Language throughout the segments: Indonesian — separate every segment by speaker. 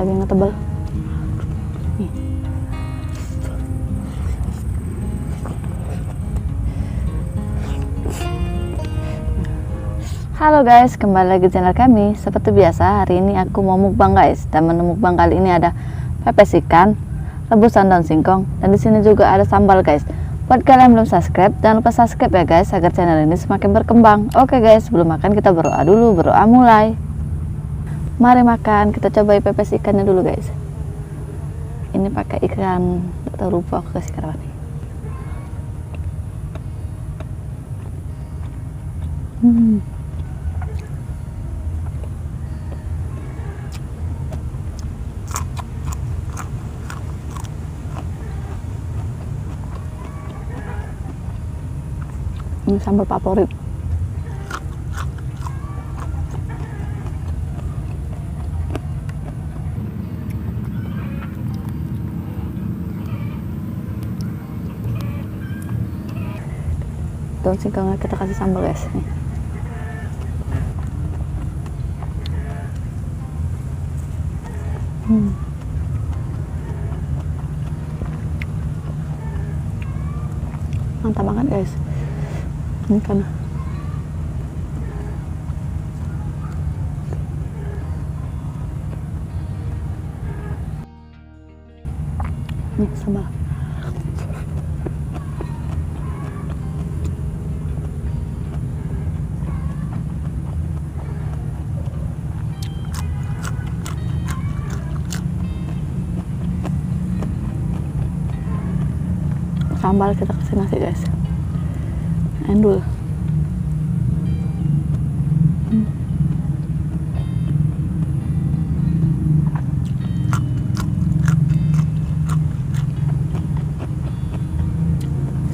Speaker 1: dagingnya tebal. Nih. Halo guys, kembali lagi di channel kami. Seperti biasa, hari ini aku mau mukbang guys. Dan menu mukbang kali ini ada pepes ikan, rebusan daun singkong, dan di sini juga ada sambal guys. Buat kalian yang belum subscribe, jangan lupa subscribe ya guys, agar channel ini semakin berkembang. Oke guys, sebelum makan kita berdoa dulu. Berdoa mulai. Mari makan, kita cobain pepes ikannya dulu guys. Ini pakai ikan, tak tahu rupa aku kasih karawan. Ini sambal favorit. Daun singkongnya kita kasih sambal guys. Nih. Mantap banget guys. Ini kan nih sambal. Sambal kita kasih nasi guys. Endul.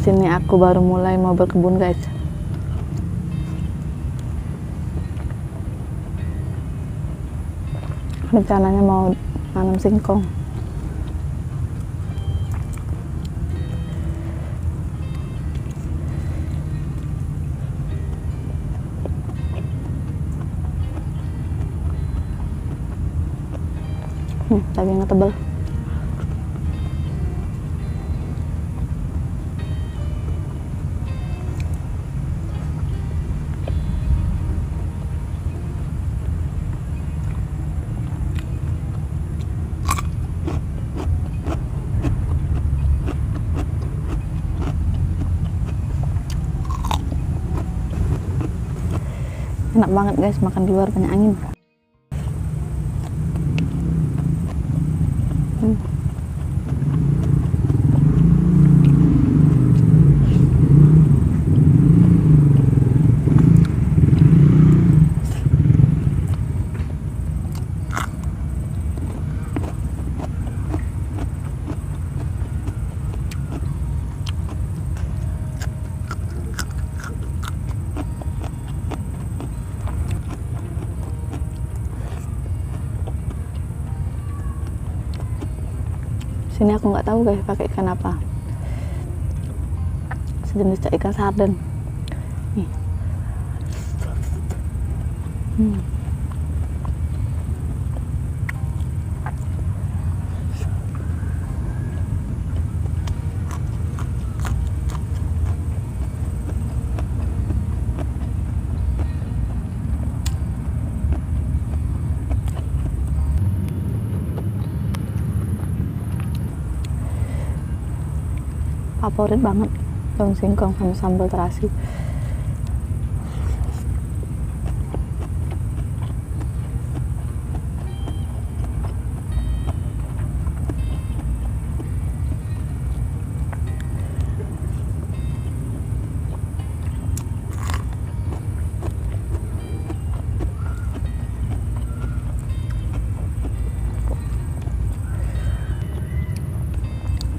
Speaker 1: Sini aku baru mulai mau berkebun guys. Rencananya mau nanam singkong. Dagingnya tebal. Enak banget guys, makan di luar banyak angin. Sini aku nggak tahu guys pakai ikan apa, sejenis ikan sarden. Nih. Favorit banget daun singkong sama sambal terasi.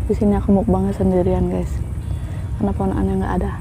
Speaker 1: Di sini aku mukbangnya sendirian guys, karena ponakannya nggak ada.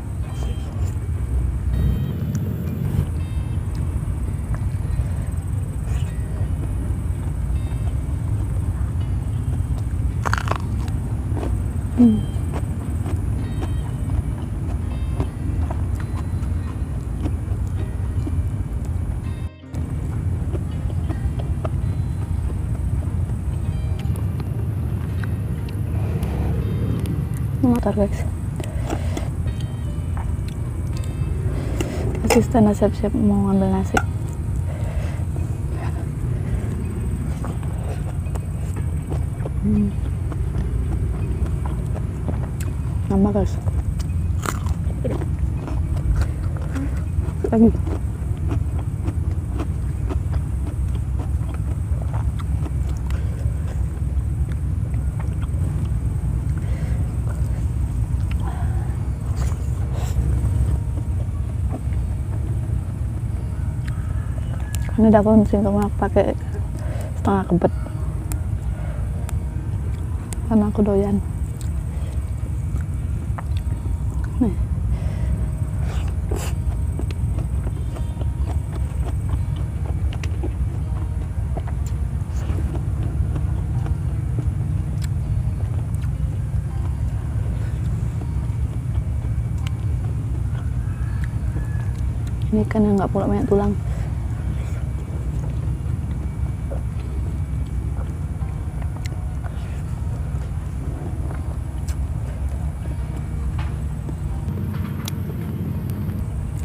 Speaker 1: motor guys. Asisten siap-siap mau ngambil nasi. Nambah guys. Lagi. Ini daun singkong aku pakai setengah kebet karena aku doyan. Nih. Ini kan yang nggak pula banyak tulang.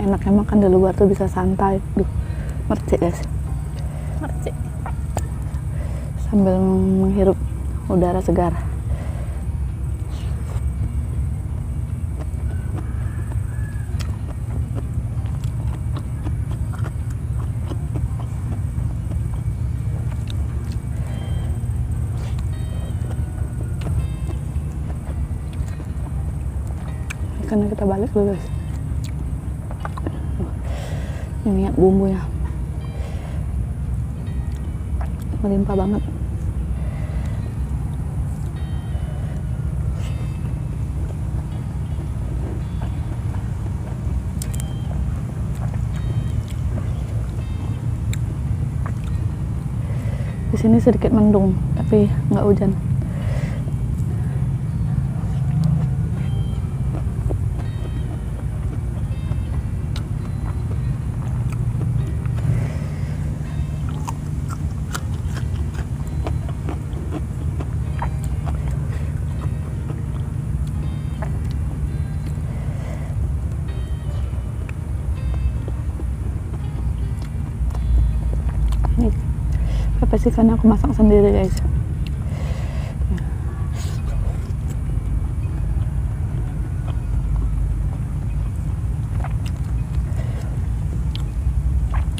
Speaker 1: Enaknya makan di luar tuh bisa santai. Duh, mercik guys. Mercik. Sambil menghirup udara segar. Karena kita balik dulu guys. Ini ya bumbunya melimpah banget. Di sini sedikit mendung tapi nggak hujan. Pepes ikan aku masak sendiri guys.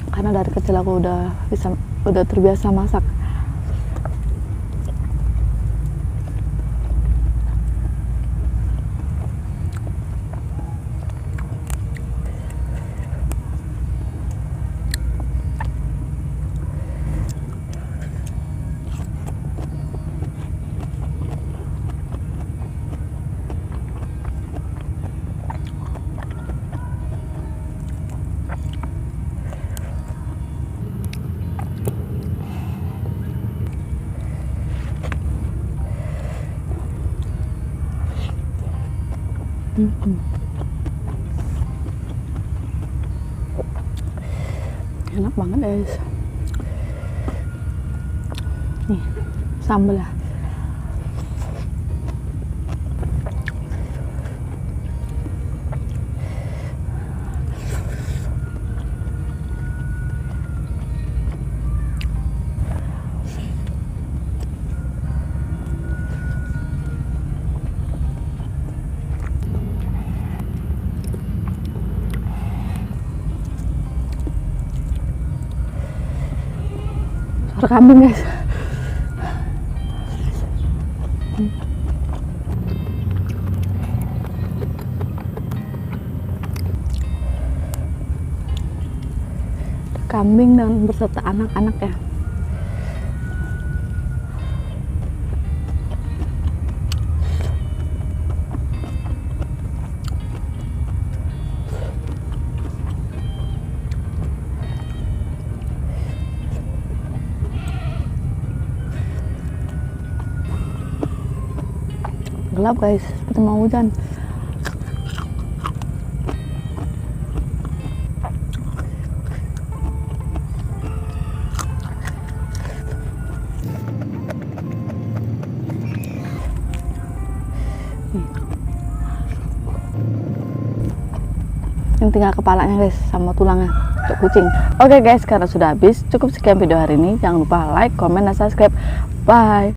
Speaker 1: Karena dari kecil aku udah terbiasa masak. Enak banget guys. Nih sambal ya. Suara kambing guys. Kambing dan berserta anak-anak ya. Gelap guys, seperti mau hujan. Nih, yang tinggal kepalanya guys, sama tulangnya untuk kucing. Oke guys, karena sudah habis, cukup sekian video hari ini. Jangan lupa like, comment, dan subscribe. Bye.